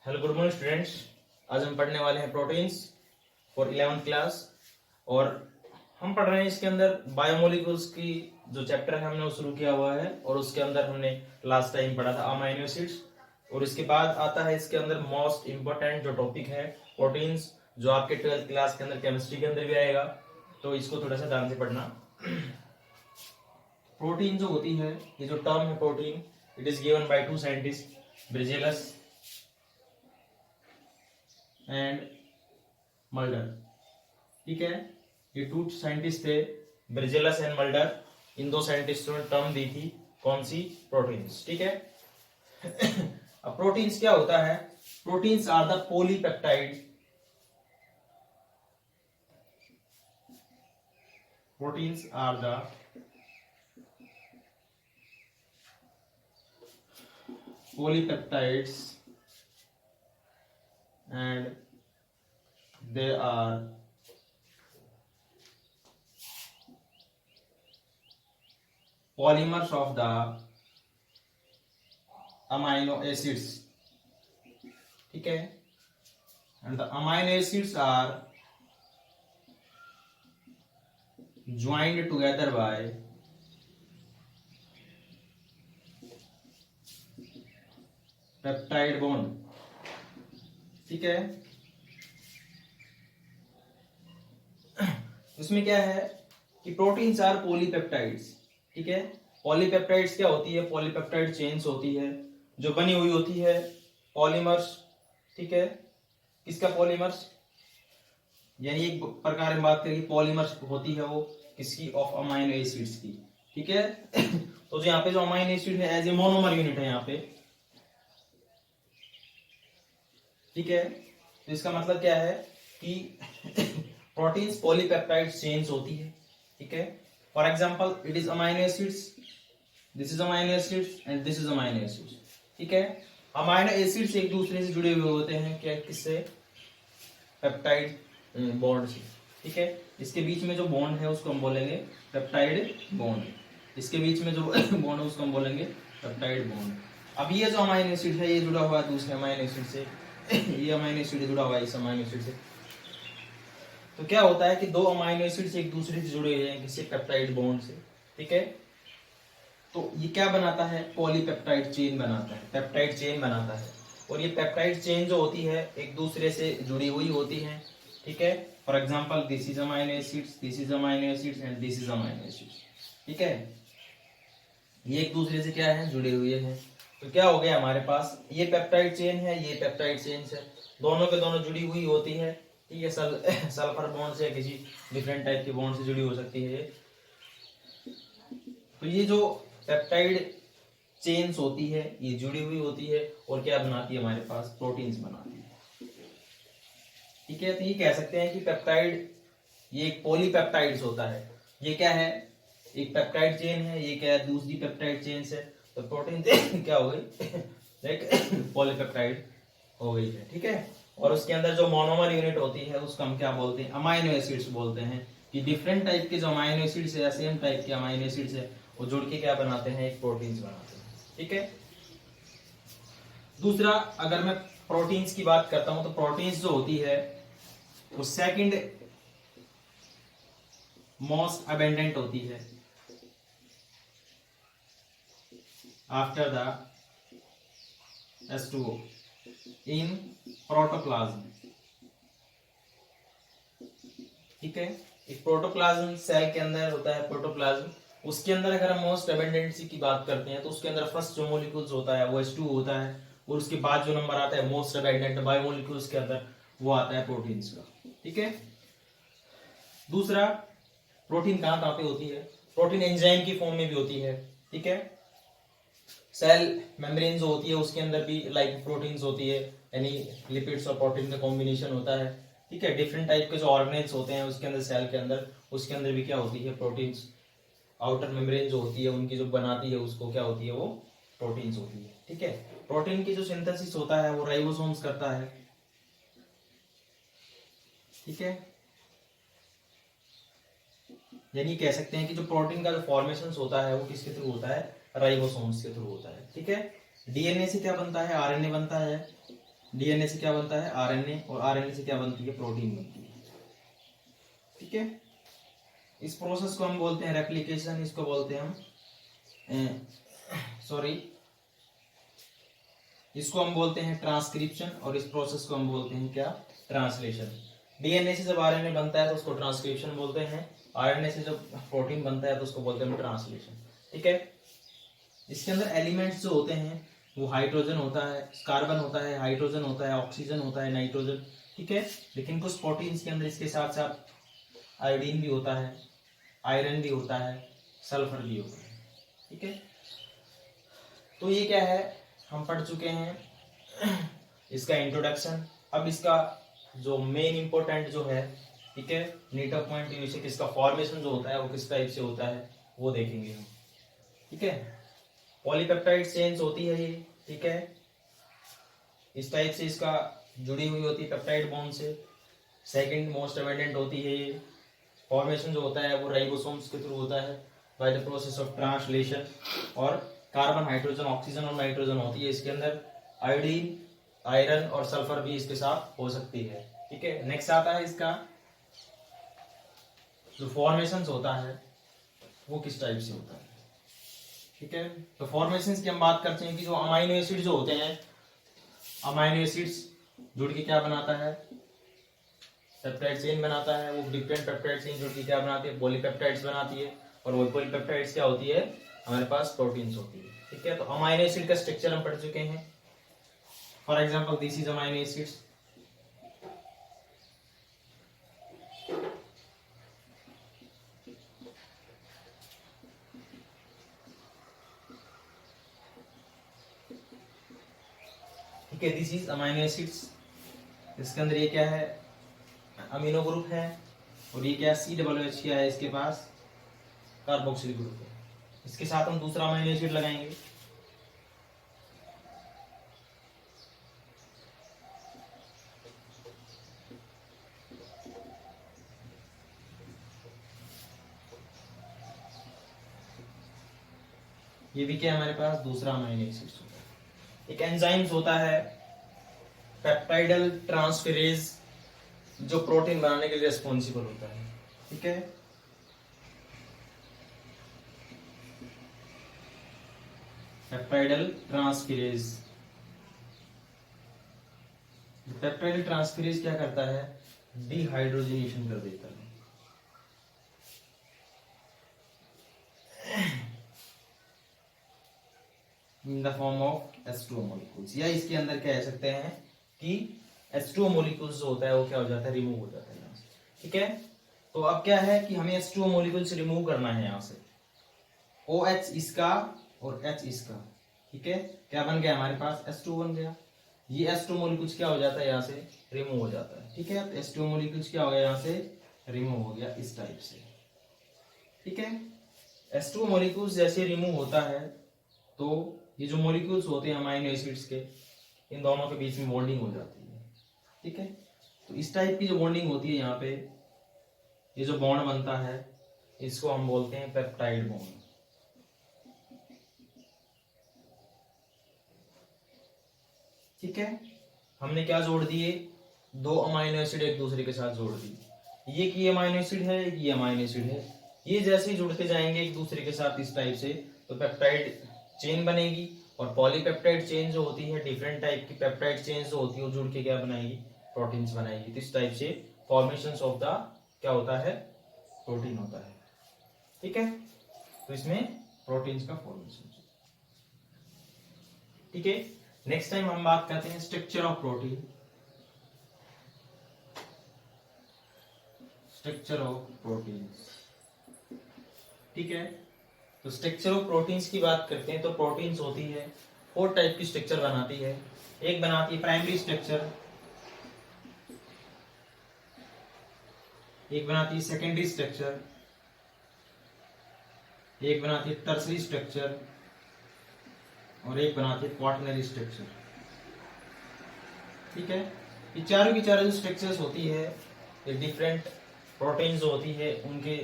Hello good morning students. आज हम पढ़ने वाले हैं प्रोटीन्स फॉर 11th क्लास। और हम पढ़ रहे हैं इसके अंदर बायोमोलिक्यूल्स की जो चैप्टर है हमने वो शुरू किया हुआ है। और उसके अंदर हमने लास्ट टाइम पढ़ा था अमाइनो एसिड्स। और इसके बाद आता है इसके अंदर मोस्ट इंपॉर्टेंट जो टॉपिक है प्रोटीन्स, जो आपके 12th क्लास के अंदर केमिस्ट्री के अंदर भी आएगा। तो इसको थोड़ा सा ध्यान से पढ़ना। प्रोटीन जो होती है, ये जो टर्म है protein, it is given by two scientist, Berzelius and Mulder. ठीक है, ये टू साइंटिस्ट थे, ब्रिजेलस एंड मल्डर। इन दो साइंटिस्टों ने टर्म दी थी, कौन सी? प्रोटीन्स। ठीक है। अब प्रोटीन्स क्या होता है? Proteins are the polypeptide. Proteins are the polypeptides and they are polymers of the amino acids. ठीक है, and the amino acids are joined together by peptide bond. ठीक है, इसमें क्या है कि प्रोटीन्स आर पॉलीपेप्टाइड्स। ठीक है, पॉलीपेप्टाइड्स क्या होती है? पॉलीपेप्टाइड चेन्स होती है जो बनी हुई होती है पॉलीमर्स। ठीक है, किसका? पॉलीमर्स, यानी एक प्रकार में बात करें पॉलीमर्स होती है वो किसकी? ऑफ अमाइनो एसिड्स की। ठीक है। तो जो यहाँ पे जो अमाइनो एसिड है एज ए मोनोमर यूनिट है यहाँ पे। ठीक है, तो इसका मतलब क्या है कि प्रोटीन्स पॉलीपेप्टाइड चेन्स होती है। ठीक है, for example it is amino acids, this is amino acids and this is amino acids. ठीक है, अमाइनो एसिड्स एक दूसरे से जुड़े हुए होते हैं क्या? किससे? पेप्टाइड बॉन्ड से। ठीक है, इसके बीच में जो बॉन्ड है उसको हम बोलेंगे पेप्टाइड बॉन्ड। इसके बीच में जो बॉन्ड है उसको हम बोलेंगे पेप्टाइड बॉन्ड। अब ये जो अमाइनो एसिड है ये जुड़ा हुआ है दूसरे अमाइनो एसिड से। ये अमाइनो एसिड जुड़ा हुआ है इस अमाइनो एसिड से। तो क्या होता है कि दो अमाइनो एसिड एक दूसरे से जुड़े हुए हैं किसी पेप्टाइड बॉन्ड से। ठीक है, तो ये क्या बनाता है? पॉलीपेप्टाइड चेन बनाता है, पेप्टाइड चेन बनाता है। और ये पेप्टाइड चेन जो होती है एक दूसरे से जुड़ी हुई होती है। ठीक है, for example this is amino acids, this is amino acids and this is amino acids. ठीक है, ये एक दूसरे से क्या है? जुड़े हुए हैं। तो क्या हो गया हमारे पास? ये पेप्टाइड चेन है, ये पेप्टाइड चेन है, दोनों के दोनों जुड़ी हुई होती है। ठीक है, सल्फर बॉन्ड से किसी डिफरेंट टाइप के बॉन्ड से जुड़ी हो सकती है। तो ये जो पेप्टाइड चेन्स होती है ये जुड़ी हुई होती है और क्या बनाती है? हमारे पास प्रोटीन्स बनाती है। ठीक है, तो ये कह सकते हैं कि पेप्टाइड ये एक पॉलीपेप्टाइड्स होता है। ये क्या है? एक पेप्टाइड चेन है, ये क्या है? दूसरी पेप्टाइड चेन है। तो प्रोटीन क्या हो गई? एक पॉलीपेप्टाइड हो गई है। ठीक है, और उसके अंदर जो मोनोमर यूनिट होती है उसको हम क्या बोलते हैं? अमाइनो एसिड्स बोलते हैं। कि डिफरेंट टाइप के जो अमाइनो एसिड्स है या सेम टाइप के अमाइनो एसिड्स है वो जुड़ के क्या बनाते हैं? एक प्रोटीन्स बनाते हैं। ठीक है, दूसरा अगर मैं प्रोटीन्स की बात करता हूं तो प्रोटीन्स जो होती है वो सेकंड मोस्ट अबेंडेंट होती है after the H2O in protoplasm. ठीक है, एक प्रोटोप्लाज्म सेल के अंदर होता है प्रोटोप्लाज्म। उसके अंदर अगर हम मोस्ट अबेंडेंसी की बात करते हैं तो उसके अंदर फर्स्ट जो मोलिक्यूल्स होता है वो H2O होता है। और उसके बाद जो नंबर आता है मोस्ट अबेंडेंट बायोमोलिक्यूल्स के अंदर वो आता है प्रोटीन्स का। ठीक है, दूसरा प्रोटीन कहां कहां पे होती है? प्रोटीन एंजाइम की फॉर्म में भी होती है। ठीक है, सेल मेम्ब्रेन जो होती है उसके अंदर भी लाइक प्रोटीन्स होती है, यानी लिपिड्स और प्रोटीन का कॉम्बिनेशन होता है। ठीक है, डिफरेंट टाइप के जो ऑर्गेनेल्स होते हैं उसके अंदर सेल के अंदर उसके अंदर भी क्या होती है? प्रोटीन्स। आउटर मेम्ब्रेन जो होती है उनकी जो बनाती है उसको क्या होती है? वो प्रोटीन्स होती है। ठीक है, प्रोटीन की जो सिंथेसिस होता है वो राइबोसोम्स करता है। ठीक है, यानी कह सकते हैं कि जो प्रोटीन का जो फॉर्मेशन होता है वो किसके थ्रू होता है? राइबोसोम्स के थ्रू होता है। ठीक है, डीएनए से क्या बनता है? आरएनए बनता है। डीएनए से क्या बनता है, आरएनए, और आरएनए से क्या बनती है, प्रोटीन बनती है। ठीक है, इस प्रोसेस को हम बोलते हैं रेप्लिकेशन, इसको बोलते हैं हम सॉरी इसको हम बोलते हैं ट्रांसक्रिप्शन, और इस प्रोसेस को हम बोलते हैं क्या, ट्रांसलेशन। डीएनए से जब आरएनए बनता है तो उसको ट्रांसक्रिप्शन बोलते हैं, आरएनए से जब प्रोटीन बनता है तो उसको बोलते हैं ट्रांसलेशन। ठीक है, इसके अंदर एलिमेंट्स जो होते हैं वो हाइड्रोजन होता है, कार्बन होता है, हाइड्रोजन होता है, ऑक्सीजन होता है, नाइट्रोजन। ठीक है, लेकिन कुछ प्रोटीन्स के अंदर इसके साथ साथ आयोडीन भी होता है, आयरन भी होता है, सल्फर भी होता है। ठीक है, तो ये क्या है, हम पढ़ चुके हैं इसका इंट्रोडक्शन। अब इसका जो मेन इंपॉर्टेंट जो है, ठीक है, नीड ऑफ पॉइंट यूनिक, इसका फॉर्मेशन जो होता है वो किस टाइप से होता है वो देखेंगे हम। ठीक है, पॉलीपेप्टाइड चेन्स होती है ये। ठीक है, इस टाइप से इसका जुड़ी हुई होती है पेप्टाइड बॉन्ड से। सेकंड मोस्ट अबंडेंट होती है ये। फॉर्मेशन जो होता है वो राइबोसोम्स के थ्रू होता है by the process of translation. और कार्बन, हाइड्रोजन, ऑक्सीजन और नाइट्रोजन होती है इसके अंदर। आयोडीन, आयरन और सल्फर भी इसके साथ हो सकती है। ठीक है, नेक्स्ट आता है इसका जो फॉर्मेशन होता है वो किस टाइप से होता है। ठीक है, तो फॉर्मेशंस की हम बात करते हैं कि जो अमाइनो एसिड जो होते हैं, अमाइनो एसिड्स जुड़ के क्या बनाता है, पेप्टाइड चेन बनाता है। वो डिफरेंट पेप्टाइड चेन जुड़ के क्या बनाती है, पॉलीपेप्टाइड्स बनाती है। और वो पॉलीपेप्टाइड्स क्या होती है, हमारे पास प्रोटीन्स होती है। ठीक है, तो अमाइनो एसिड का स्ट्रक्चर हम पढ़ चुके हैं। For example this is amino acids. ठीक है, दिस इज अमाइनो एसिड्स। इसके अंदर ये क्या है, अमीनो ग्रुप है। और ये क्या, COOH क्या है इसके पास, कार्बोक्सिल ग्रुप है। इसके साथ हम दूसरा अमीनो एसिड लगाएंगे। ये भी क्या है हमारे पास, दूसरा अमीनो एसिड होता है। एक एंजाइम्स होता है पेप्टाइडल ट्रांसफेरेज, जो प्रोटीन बनाने के लिए रिस्पॉन्सिबल होता है। ठीक है, पेप्टाइडल ट्रांसफेरेज। पेप्टाइडल ट्रांसफेरेज क्या करता है, डिहाइड्रोजनेशन कर देता है। In the form of H2O molecules, या इसके अंदर कह सकते हैं कि H2O मॉलिक्यूल्स जो होता है वो क्या हो जाता है, रिमूव हो जाता है यहाँ से। ठीक है, तो अब क्या है कि हमें H2O मॉलिक्यूल्स रिमूव करना है यहाँ से। OH इसका और H इसका। ठीक है, क्या बन गया हमारे पास, H2 बन गया। ये H2 मॉलिक्यूल्स क्या हो जाता है, यहाँ से रिमूव हो जाता है। ठीक है, तो H2 मॉलिक्यूल्स क्या हो गया, यहाँ से रिमूव हो गया इस टाइप से। ठीक है, H2 मॉलिक्यूल्स जैसे रिमूव होता है तो ये जो मॉलिक्यूल्स होते हैं अमाइनो एसिड्स के, इन दोनों के बीच में बॉन्डिंग हो जाती है। ठीक है, तो इस टाइप की जो बॉन्डिंग होती है यहाँ पे, ये जो बॉन्ड बनता है इसको हम बोलते हैं पेप्टाइड बॉन्ड। ठीक है, हमने क्या जोड़ दिए, दो अमाइनो एसिड एक दूसरे के साथ जोड़ दिए। ये कि अमाइनो एसिड है, ये अमाइनो एसिड है। ये जैसे ही जुड़ते जाएंगे एक दूसरे के साथ इस टाइप से, तो पेप्टाइड चेन बनेगी। और पॉलीपेप्टाइड चेन जो होती है, डिफरेंट टाइप की पेप्टाइड चेन जो होती है वो जुड़ के क्या बनाएगी, प्रोटीन्स बनाएगी। तो इस टाइप से फॉर्मेशन ऑफ द क्या होता है, प्रोटीन होता है। ठीक है, तो इसमें प्रोटीन्स का फॉर्मेशन। ठीक है, नेक्स्ट टाइम हम बात करते हैं structure of protein. Structure of proteins. ठीक है, तो स्ट्रक्चर ऑफ प्रोटीन्स की बात करते हैं तो प्रोटीन्स होती है 4 टाइप की स्ट्रक्चर बनाती है। एक बनाती है प्राइमरी स्ट्रक्चर, एक बनाती है सेकेंडरी स्ट्रक्चर, एक बनाती है टर्सरी स्ट्रक्चर, और एक बनाती है क्वाaternary स्ट्रक्चर। ठीक है, ये चारों की चारों जो स्ट्रक्चर्स होती है, ये डिफरेंट प्रोटीन्स जो होती है उनके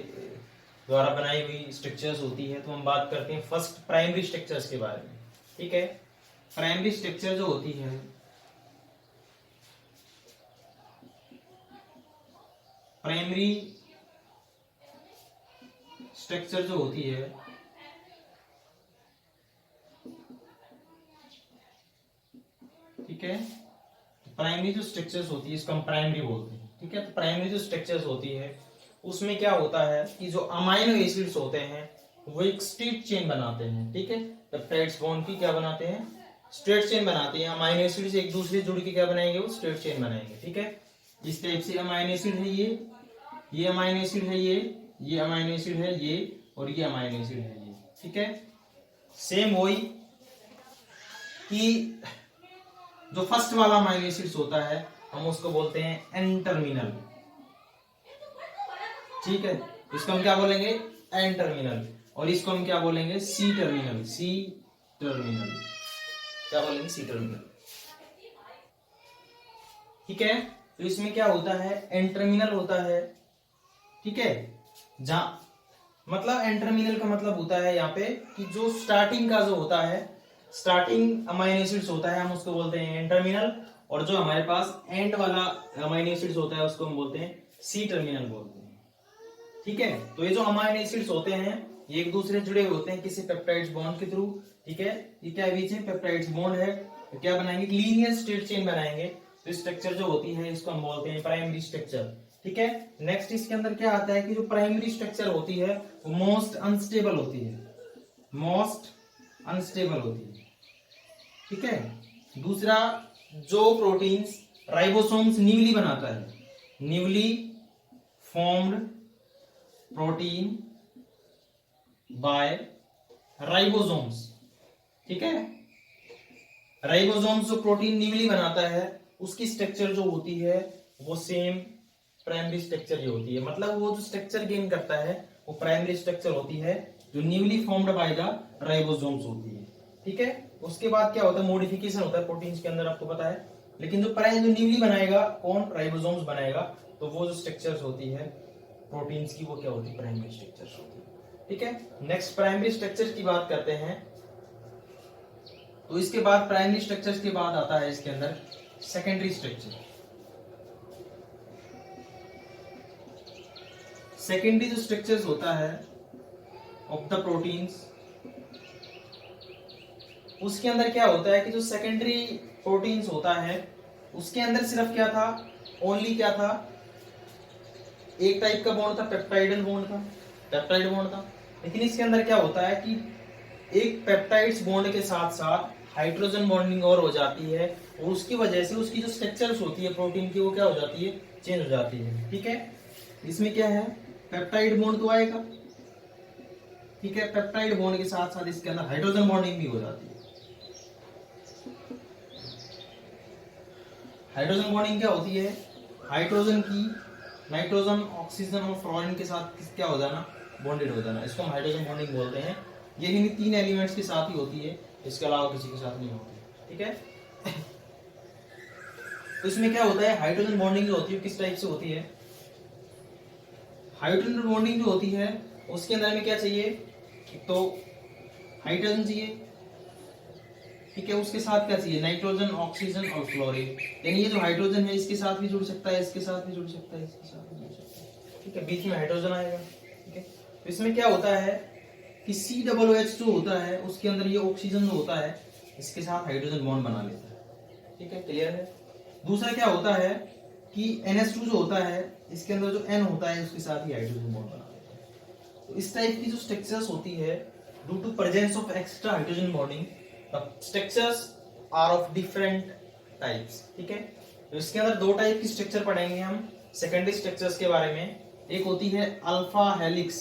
द्वारा बनाई हुई स्ट्रक्चर्स होती है। तो हम बात करते हैं फर्स्ट प्राइमरी स्ट्रक्चर्स के बारे में। ठीक है, प्राइमरी स्ट्रक्चर जो होती है प्राइमरी स्ट्रक्चर जो होती है ठीक है, प्राइमरी जो स्ट्रक्चर्स होती है इसको हम प्राइमरी बोलते हैं। ठीक है, तो प्राइमरी जो स्ट्रक्चर्स होती है उसमें क्या होता है कि जो अमाइनो एसिड्स होते हैं वो एक स्ट्रेट चेन बनाते हैं। ठीक है, पेप्टाइड्स बॉन्ड की क्या बनाते हैं, स्ट्रेट चेन बनाते हैं। अमाइनो एसिड्स एक दूसरे जुड़ के क्या बनाएंगे, वो स्ट्रेट चेन बनाएंगे। ठीक है, इस टाइप से अमाइनो एसिड है ये अमाइनो एसिड है ये अमाइनो एसिड है ये, और ये अमाइनो एसिड है ये। ठीक है, सेम वही कि जो फर्स्ट वाला अमाइनो एसिड्स होता है हम उसको बोलते हैं एन टर्मिनल। ठीक है, इसको हम क्या बोलेंगे, एन टर्मिनल, और इसको हम क्या बोलेंगे, सी टर्मिनल। क्या बोलेंगे, सी टर्मिनल। ठीक है, तो इसमें क्या होता है, एन टर्मिनल होता है। ठीक है, जहां मतलब एन टर्मिनल का मतलब होता है यहाँ पे कि जो स्टार्टिंग का जो होता है, स्टार्टिंग अमाइनो एसिड्स होता है हम उसको बोलते हैं एन टर्मिनल, और जो हमारे पास एंड वाला अमाइनो एसिड्स होता है उसको हम बोलते हैं सी टर्मिनल बोलते हैं। ठीक है, तो ये जो अमाइनो एसिड्स होते हैं ये एक दूसरे जुड़े होते हैं किसी पेप्टाइड्स बॉन्ड के थ्रू। ठीक है, ये क्या बीच में पेप्टाइड्स बॉन्ड है, तो क्या बनाएंगे, लीनियर स्ट्रेट चेन बनाएंगे। तो स्ट्रक्चर जो होती है इसको हम बोलते हैं प्राइमरी स्ट्रक्चर। ठीक है, नेक्स्ट इसके अंदर क्या आता है कि जो प्राइमरी स्ट्रक्चर होती है वो मोस्ट अनस्टेबल होती है, मोस्ट अनस्टेबल होती है। ठीक है, दूसरा जो प्रोटीन्स राइबोसोम्स न्यूली बनाता है, newly formed protein bye ribosomes. ठीक है, राइबोसोम्स जो प्रोटीन न्यूली बनाता है उसकी स्ट्रक्चर जो होती है वो सेम प्राइमरी स्ट्रक्चर ही होती है। मतलब वो जो स्ट्रक्चर गेन करता है वो प्राइमरी स्ट्रक्चर होती है जो newly formed by the ribosomes होती है। ठीक है, उसके बाद क्या होता है, मॉडिफिकेशन होता है प्रोटीन्स के अंदर, आपको पता है। लेकिन जो न्यूली बनाएगा कौन, राइबोसोम्स बनाएगा, तो वो जो स्ट्रक्चर्स होती है प्रोटीन्स की वो क्या होती है, प्राइमरी स्ट्रक्चर्स होती है। ठीक है, नेक्स्ट प्राइमरी स्ट्रक्चर की बात करते हैं। तो इसके बाद प्राइमरी स्ट्रक्चर्स के बाद आता है इसके अंदर सेकेंडरी स्ट्रक्चर। सेकेंडरी जो स्ट्रक्चर्स होता है ऑफ द प्रोटीन्स, उसके अंदर क्या होता है कि जो सेकेंडरी प्रोटीन्स होता है उसके अंदर सिर्फ क्या था, ओनली क्या था, एक टाइप का बॉन्ड था, पेप्टाइडल बॉन्ड था, पेप्टाइड बॉन्ड था। लेकिन इसके अंदर क्या होता है कि एक पेप्टाइड्स बॉन्ड के साथ साथ हाइड्रोजन बॉन्डिंग और हो जाती है, और उसकी वजह से उसकी जो स्ट्रक्चर्स होती है प्रोटीन की वो क्या हो जाती है, चेंज हो जाती है। ठीक है, इसमें क्या है, पेप्टाइड बॉन्ड तो आएगा। ठीक है, पेप्टाइड बॉन्ड के साथ साथ इसके अंदर हाइड्रोजन बॉन्डिंग भी हो जाती है। हाइड्रोजन बॉन्डिंग क्या होती है, हाइड्रोजन की नाइट्रोजन ऑक्सीजन और फ्लोरीन के साथ क्या हो जाना, बॉन्डेड हो जाना, इसको हम हाइड्रोजन बॉन्डिंग बोलते हैं। ये इन्हीं तीन एलिमेंट्स के साथ ही होती है, इसके अलावा किसी के साथ नहीं होती। ठीक है, तो इसमें क्या होता है, हाइड्रोजन बॉन्डिंग जो होती है किस टाइप से होती है, हाइड्रोजन बॉन्डिंग जो होती है उसके अंदर में क्या चाहिए, तो हाइड्रोजन चाहिए। ठीक है, उसके साथ क्या चाहिए, नाइट्रोजन ऑक्सीजन और फ्लोरीन। यानी ये जो हाइड्रोजन है इसके साथ भी जुड़ सकता है, इसके साथ भी जुड़ सकता है, इसके साथ भी जुड़ सकता है। ठीक है, बीच में हाइड्रोजन आएगा। ठीक है, तो इसमें क्या होता है कि COOH जो होता है उसके अंदर ये ऑक्सीजन जो होता है इसके साथ हाइड्रोजन बॉन्ड बना लेता है। ठीक है, क्लियर है। दूसरा क्या होता है कि NH2 जो होता है इसके अंदर जो N होता है उसके साथ ही हाइड्रोजन बॉन्ड बना लेता है। तो इस टाइप की जो स्ट्रक्चर्स होती है due to presence of extra hydrogen bonding, the structures are of different types. ठीक है, तो इसके अंदर दो टाइप की स्ट्रक्चर पढ़ेंगे हम सेकेंडरी स्ट्रक्चर्स के बारे में। एक होती है अल्फा हेलिक्स।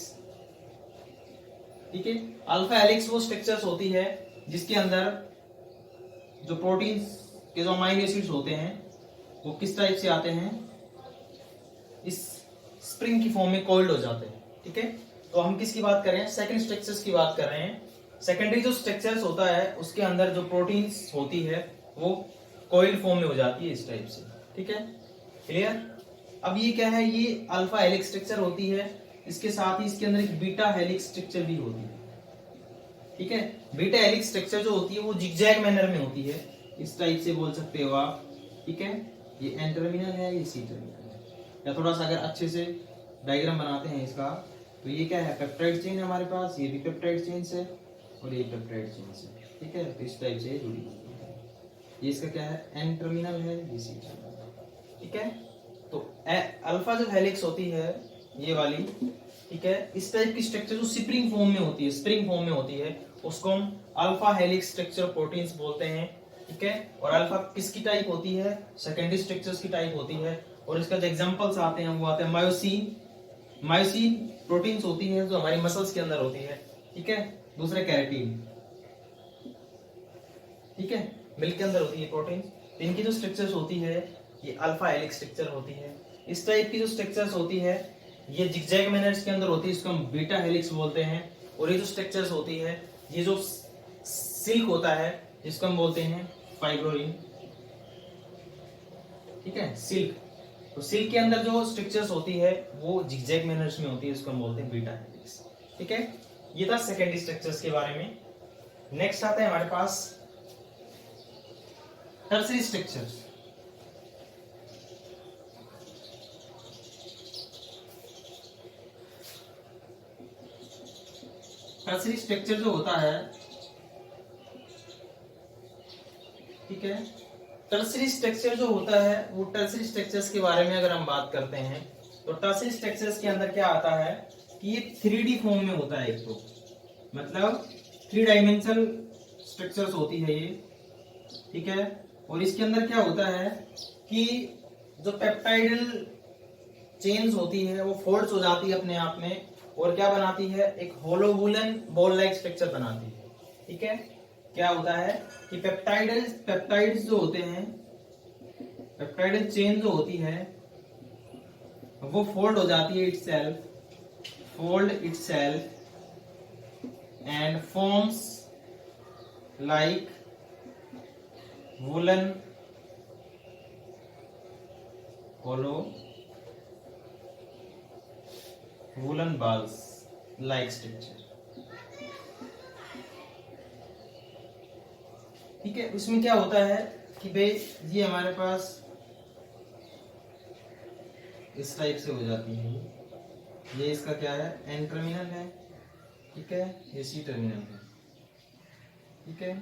ठीक है, अल्फा हेलिक्स वो स्ट्रक्चर्स होती है जिसके अंदर जो प्रोटीन्स के जो अमाइनो एसिड्स होते हैं वो किस टाइप से आते हैं, इस स्प्रिंग की फॉर्म में कॉइल्ड हो जाते हैं। ठीक है, तो हम किसकी बात कर रहे हैं, सेकंड स्ट्रक्चर्स की बात कर रहे हैं। सेकेंडरी जो स्ट्रक्चर्स होता है उसके अंदर जो प्रोटीन्स होती है वो कॉइल्ड फॉर्म में हो जाती है इस टाइप से। ठीक है, क्लियर। अब ये क्या है, ये अल्फा हेलिक्स स्ट्रक्चर होती है, इसके साथ ही इसके अंदर एक बीटा हेलिक्स स्ट्रक्चर भी होती है। ठीक है, बीटा हेलिक्स स्ट्रक्चर जो होती है वो जिगजैग मैनर में होती है, इस टाइप से बोल सकते हो आप। ठीक है, ये एन टर्मिनल है, ये सी टर्मिनल है। या थोड़ा सा अगर अच्छे से डायग्राम बनाते हैं इसका, तो ये क्या है, पेप्टाइड चेन है हमारे पास, ये भी पेप्टाइड चेन है और ये पेप्टाइड चेन है, ठीक है। तो इस टाइप से जुड़ी हुई है। ये इसका क्या है, एन टर्मिनल है, ये सी टर्मिनल, ठीक है। तो अल्फा जो हेलिक्स होती है ये वाली, ठीक है, इस टाइप की स्ट्रक्चर जो स्प्रिंग फॉर्म में होती है, स्प्रिंग फॉर्म में होती है, उसको हम अल्फा हेलिक्स स्ट्रक्चर प्रोटीन्स बोलते हैं, ठीक है। और अल्फा किसकी टाइप होती है, सेकेंडरी स्ट्रक्चर्स की टाइप होती है। और इसका जो एग्जांपल्स आते हैं वो आते हैं मायोसिन, मायोसिन प्रोटीन्स होती है जो हमारी मसल्स के अंदर होती है, ठीक है। दूसरे कैरेटीन, ठीक है, मिल्क के अंदर होती है प्रोटीन। इनकी जो स्ट्रक्चर्स होती है ये अल्फा हेलिक्स स्ट्रक्चर होती है। इस टाइप की जो स्ट्रक्चर्स होती है ये जिगजैग मैनर्स के अंदर होती है, इसको हम बीटा हेलिक्स बोलते हैं। और ये जो स्ट्रक्चर्स होती है, ये जो सिल्क होता है जिसको हम बोलते हैं फाइब्रोइन, ठीक है, सिल्क। तो सिल्क के अंदर जो स्ट्रक्चर्स होती है वो जिगजैग मैनर्स में होती है, इसको हम बोलते हैं बीटा हेलिक्स, ठीक है। ये था सेकेंडरी स्ट्रक्चर्स के बारे में। नेक्स्ट आता है हमारे पास टर्सरी स्ट्रक्चर्स। टर्सरी स्ट्रक्चर जो होता है, ठीक है, टर्सरी स्ट्रक्चर जो होता है वो टर्सरी स्ट्रक्चर्स के बारे में अगर हम बात करते हैं तो टर्सरी स्ट्रक्चर्स के अंदर क्या आता है कि ये 3D फॉर्म में होता है। एक तो मतलब 3 डायमेंशनल स्ट्रक्चर्स होती है ये, ठीक है। और इसके अंदर क्या होता है कि जो पेप्टाइडल चेन्स होती है वो फोल्ड्स हो जाती है अपने आप में, और क्या बनाती है, एक होलो वुलन बॉल लाइक स्ट्रक्चर बनाती है, ठीक है। क्या होता है कि पेप्टाइड्स जो होते हैं, पेप्टाइडल चेन जो होती है वो फोल्ड हो जाती है itself and forms like woollen hollow woollen balls like structure, ठीक है। उसमें क्या होता है कि भाई ये हमारे पास इस टाइप से हो जाती है, ये इसका क्या है, एन टर्मिनल है, ठीक है, ये सी टर्मिनल है, ठीक है।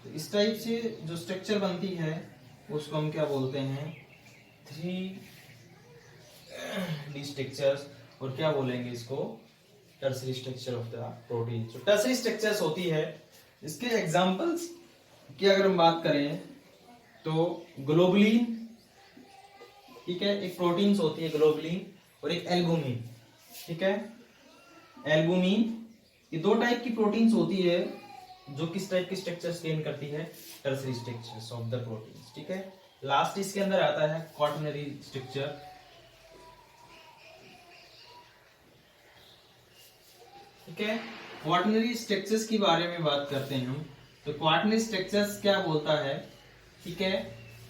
तो इस टाइप से जो स्ट्रक्चर बनती है उसको हम क्या बोलते हैं, 3D स्ट्रक्चर्स। और क्या बोलेंगे इसको, tertiary structure of the protein. जो टर्सरी स्ट्रक्चर्स होती है इसके एग्जांपल्स की अगर हम बात करें तो ग्लोबुलिन, ठीक है, एक प्रोटीन्स होती है ग्लोबुलिन, और एक एल्बुमिन, ठीक है। एल्बुमिन, ये 2 टाइप की प्रोटीन्स होती है जो किस टाइप की स्ट्रक्चर्स गेन करती है, tertiary structures of the proteins, ठीक है। लास्ट इसके अंदर आता है क्वाटरनरी स्ट्रक्चर, ठीक है। क्वाटरनरी स्ट्रक्चर्स के बारे में बात करते हैं हम, तो क्वाटरनरी स्ट्रक्चर्स क्या बोलता है, ठीक है।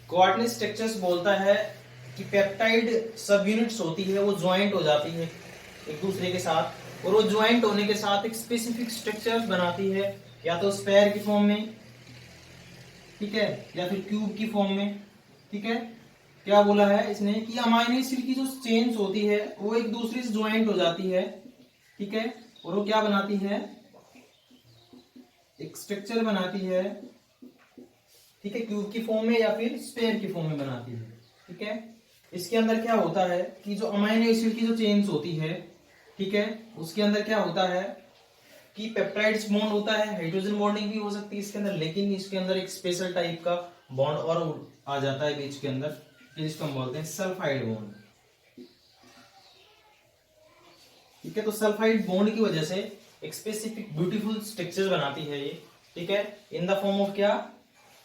क्वाटरनरी स्ट्रक्चर्स बोलता है कि पेप्टाइड सब यूनिट्स होती है वो ज्वाइंट हो जाती है एक दूसरे के साथ, और वो ज्वाइंट होने के साथ एक स्पेसिफिक स्ट्रक्चर बनाती है, या तो स्पेयर की फॉर्म में, ठीक है, या फिर क्यूब की फॉर्म में, ठीक है। क्या बोला है इसने कि अमाइनो एसिड की जो चेन्स होती है वो एक दूसरे से ज्वाइंट हो जाती है, ठीक है, और वो क्या बनाती है, एक स्ट्रक्चर बनाती है, ठीक है, क्यूब की फॉर्म में या फिर स्पेयर की फॉर्म में बनाती है, ठीक है। इसके अंदर क्या होता है कि जो अमाइनो एसिड की जो चेन्स होती है, ठीक है, उसके अंदर क्या होता है कि पेप्टाइड्स बॉन्ड होता है, हाइड्रोजन बॉन्डिंग भी हो सकती है इसके अंदर, लेकिन इसके अंदर एक स्पेशल टाइप का बॉन्ड और आ जाता है बीच के अंदर, जिसको हम बोलते हैं सल्फाइड बॉन्ड, ठीक है। तो सल्फाइड बॉन्ड की वजह से एक स्पेसिफिक ब्यूटीफुल स्ट्रक्चर बनाती है ये, ठीक है, इन द फॉर्म ऑफ क्या,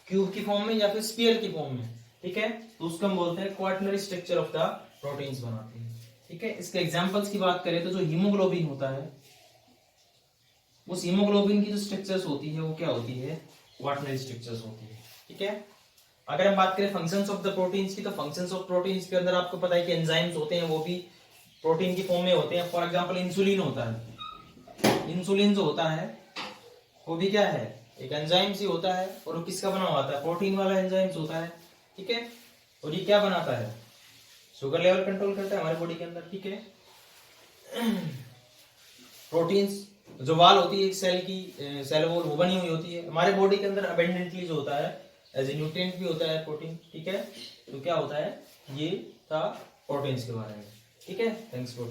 क्यूब की फॉर्म में या फिर स्फीयर की फॉर्म में, ठीक है। तो उसको हम बोलते हैं quaternary structure of the proteins बनाती है, ठीक है। इसके एग्जांपल्स की बात करें तो जो हीमोग्लोबिन होता है, उस हीमोग्लोबिन की जो स्ट्रक्चर्स होती है वो क्या होती है, क्वाटरनरी स्ट्रक्चर्स होती है, ठीक है। अगर हम बात करें फंक्शंस ऑफ द प्रोटीन्स की, तो फंक्शंस ऑफ प्रोटीन्स के अंदर आपको पता है कि एंजाइम्स होते हैं, वो भी प्रोटीन की फॉर्म में होते हैं। फॉर एग्जांपल इंसुलिन होता है, इंसुलिन जो होता है वो भी क्या है, एक एंजाइम ही होता है, और वो किसका बना हुआ होता है, प्रोटीन वाला एंजाइम्स होता है, ठीक है। और ये क्या बनाता है, शुगर लेवल कंट्रोल करता है हमारे बॉडी के अंदर, ठीक है। प्रोटीन्स जो वाल होती है एक सेल की, सेल वॉल वो बनी हुई होती है हमारे बॉडी के अंदर अबेंडेंटली, जो होता है एज ए न्यूट्रिएंट भी होता है प्रोटीन, ठीक है। तो क्या होता है, ये था प्रोटीन्स के बारे में, ठीक है। Thanks for